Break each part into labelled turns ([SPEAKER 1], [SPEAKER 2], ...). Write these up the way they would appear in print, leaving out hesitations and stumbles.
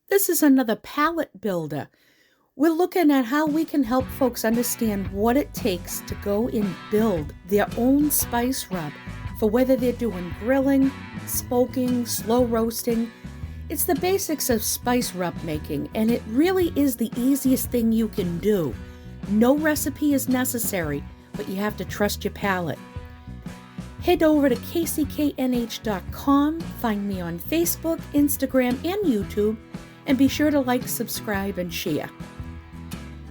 [SPEAKER 1] This is another palette builder. We're looking at how we can help folks understand what it takes to go and build their own spice rub for whether they're doing grilling, smoking, slow roasting. It's the basics of spice rub making, and it really is the easiest thing you can do. No recipe is necessary, but you have to trust your palate. Head over to kcknh.com, find me on Facebook, Instagram, and YouTube, and be sure to like, subscribe, and share.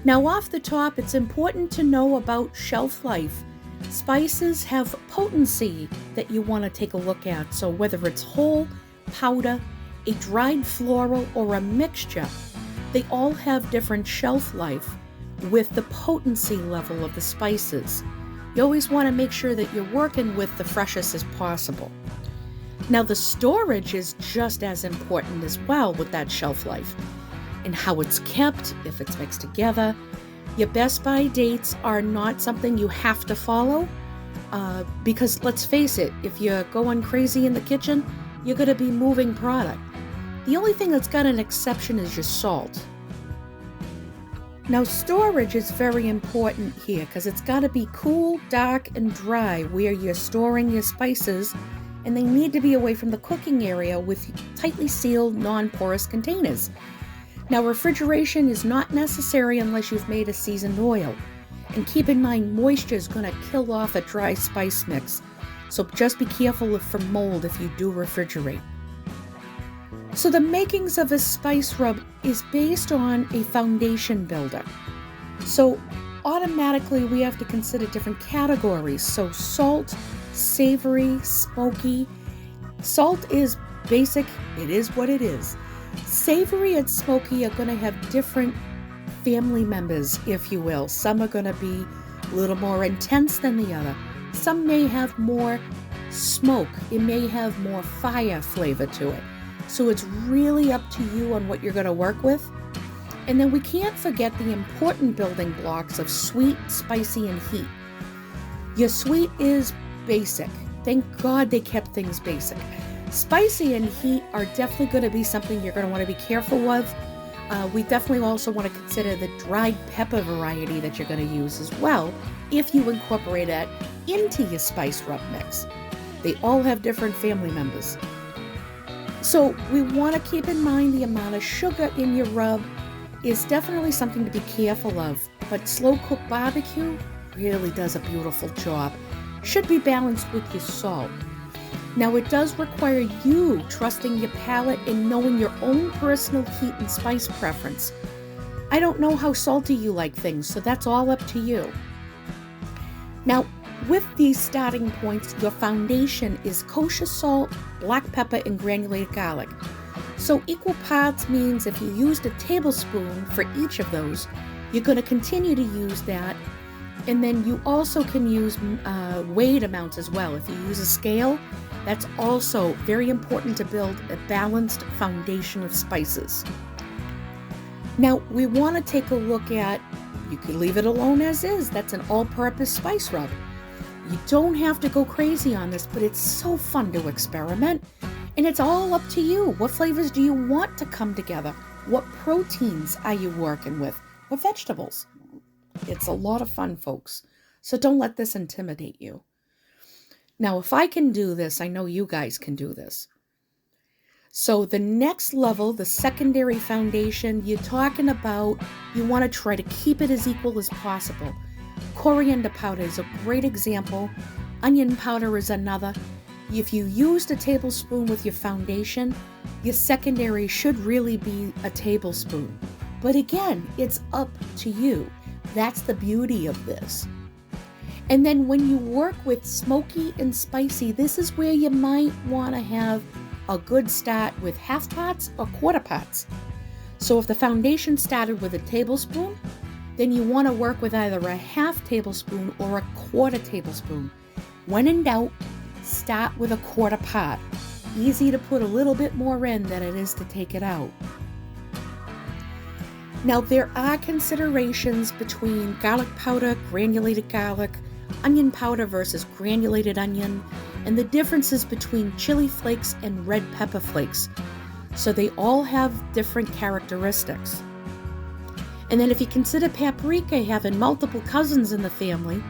[SPEAKER 1] Now, off the top, it's important to know about shelf life. Spices have potency that you want to take a look at, so whether it's whole, powder, a dried floral, or a mixture, they all have different shelf life with the potency level of the spices. You always want to make sure that you're working with the freshest as possible. Now, the storage is just as important as well with that shelf life and how it's kept, if it's mixed together. Your best by dates are not something you have to follow because let's face it, if you're going crazy in the kitchen, you're going to be moving product. The only thing that's got an exception is your salt. Now, storage is very important here because it's got to be cool, dark, and dry where you're storing your spices, and they need to be away from the cooking area with tightly sealed, non-porous containers. Now, refrigeration is not necessary unless you've made a seasoned oil. And keep in mind, moisture is going to kill off a dry spice mix, so just be careful for mold if you do refrigerate. So the makings of a spice rub is based on a foundation builder. So automatically we have to consider different categories. So salt, savory, smoky. Salt is basic, it is what it is. Savory and smoky are going to have different family members, if you will. Some are going to be a little more intense than the other. Some may have more smoke. It may have more fire flavor to it. So it's really up to you on what you're going to work with. And then we can't forget the important building blocks of sweet, spicy, and heat. Your sweet is basic. Thank God they kept things basic. Spicy and heat are definitely going to be something you're going to want to be careful of. We definitely also want to consider the dried pepper variety that you're going to use as well if you incorporate that into your spice rub mix. They all have different family members. So we want to keep in mind the amount of sugar in your rub is definitely something to be careful of, but slow cooked barbecue really does a beautiful job. Should be balanced with your salt. Now, it does require you trusting your palate and knowing your own personal heat and spice preference. I don't know how salty you like things, so that's all up to you. Now, with these starting points, your foundation is kosher salt, black pepper, and granulated garlic. So equal parts means if you used a tablespoon for each of those, you're going to continue to use that. And then you also can use weighed amounts as well. If you use a scale, that's also very important to build a balanced foundation of spices. Now, we want to take a look at, you can leave it alone as is. That's an all-purpose spice rub. You don't have to go crazy on this, but it's so fun to experiment. And it's all up to you. What flavors do you want to come together? What proteins are you working with? What vegetables? It's a lot of fun, folks. So don't let this intimidate you. Now, if I can do this, I know you guys can do this. So the next level, the secondary foundation, you're talking about, you want to try to keep it as equal as possible. Coriander powder is a great example. Onion powder is another. If you used a tablespoon with your foundation, your secondary should really be a tablespoon. But again, it's up to you. That's the beauty of this. And then when you work with smoky and spicy, this is where you might want to have a good start with half pots or quarter pots. So if the foundation started with a tablespoon, then you want to work with either a half tablespoon or a quarter tablespoon. When in doubt, start with a quarter pot. Easy to put a little bit more in than it is to take it out. Now, there are considerations between garlic powder, granulated garlic, onion powder versus granulated onion, and the differences between chili flakes and red pepper flakes. So they all have different characteristics. And then if you consider paprika having multiple cousins in the family,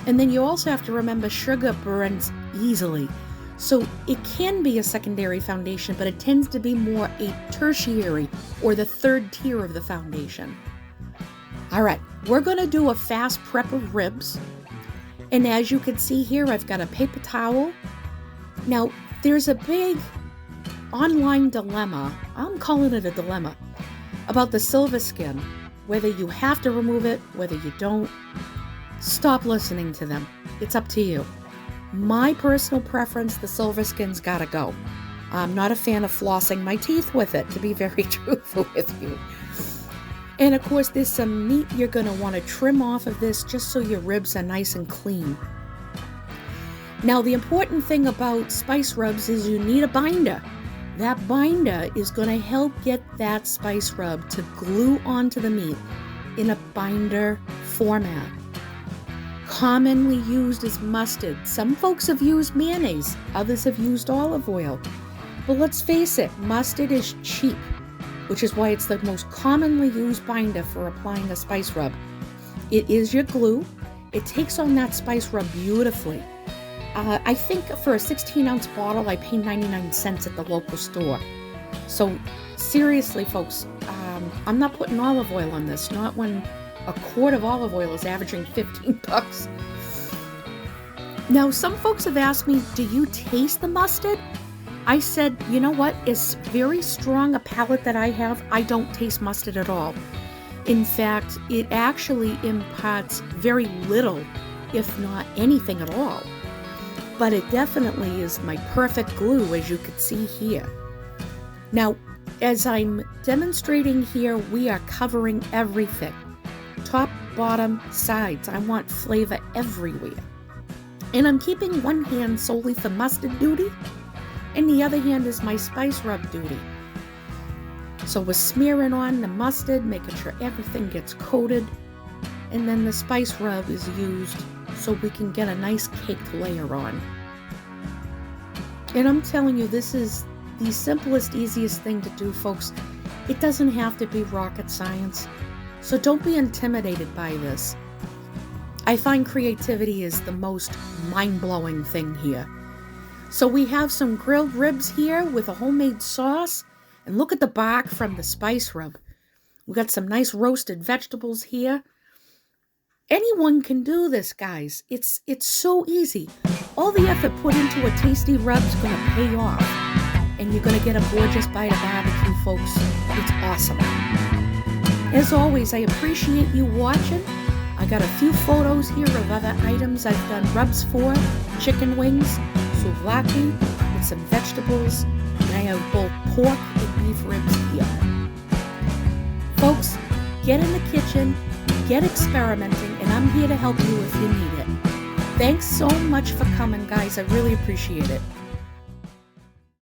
[SPEAKER 1] and then you also have to remember sugar burns easily. So it can be a secondary foundation, but it tends to be more a tertiary or the third tier of the foundation. All right, we're going to do a fast prep of ribs. And as you can see here, I've got a paper towel. Now, there's a big online dilemma, I'm calling it a dilemma, about the silver skin, whether you have to remove it, whether you don't. Stop listening to them. It's up to you. My personal preference, the silver skin's gotta go. I'm not a fan of flossing my teeth with it, to be very truthful with you. And of course, there's some meat you're gonna wanna trim off of this just so your ribs are nice and clean. Now, the important thing about spice rubs is you need a binder. That binder is going to help get that spice rub to glue onto the meat in a binder format. Commonly used is mustard. Some folks have used mayonnaise, others have used olive oil. But let's face it, mustard is cheap, which is why it's the most commonly used binder for applying a spice rub. It is your glue. It takes on that spice rub beautifully. I think for a 16-ounce bottle, I pay 99 cents at the local store. So seriously, folks, I'm not putting olive oil on this, not when a quart of olive oil is averaging 15 bucks. Now, some folks have asked me, do you taste the mustard? I said, you know what, it's very strong a palate that I have. I don't taste mustard at all. In fact, it actually imparts very little, if not anything at all. But it definitely is my perfect glue, as you can see here. Now, as I'm demonstrating here, we are covering everything. Top, bottom, sides. I want flavor everywhere. And I'm keeping one hand solely for mustard duty, and the other hand is my spice rub duty. So we're smearing on the mustard, making sure everything gets coated, and then the spice rub is used so we can get a nice caked layer on. And I'm telling you, this is the simplest, easiest thing to do, folks. It doesn't have to be rocket science. So don't be intimidated by this. I find creativity is the most mind-blowing thing here. So we have some grilled ribs here with a homemade sauce. And look at the bark from the spice rub. We got some nice roasted vegetables here. Anyone can do this, guys. It's so easy. All the effort put into a tasty rub is going to pay off. And you're going to get a gorgeous bite of barbecue, folks. It's awesome. As always, I appreciate you watching. I got a few photos here of other items I've done rubs for. Chicken wings, souvlaki, with some vegetables. And I have both pork and beef ribs here. Folks, get in the kitchen. Get experimenting, and I'm here to help you if you need it. Thanks so much for coming, guys. I really appreciate it.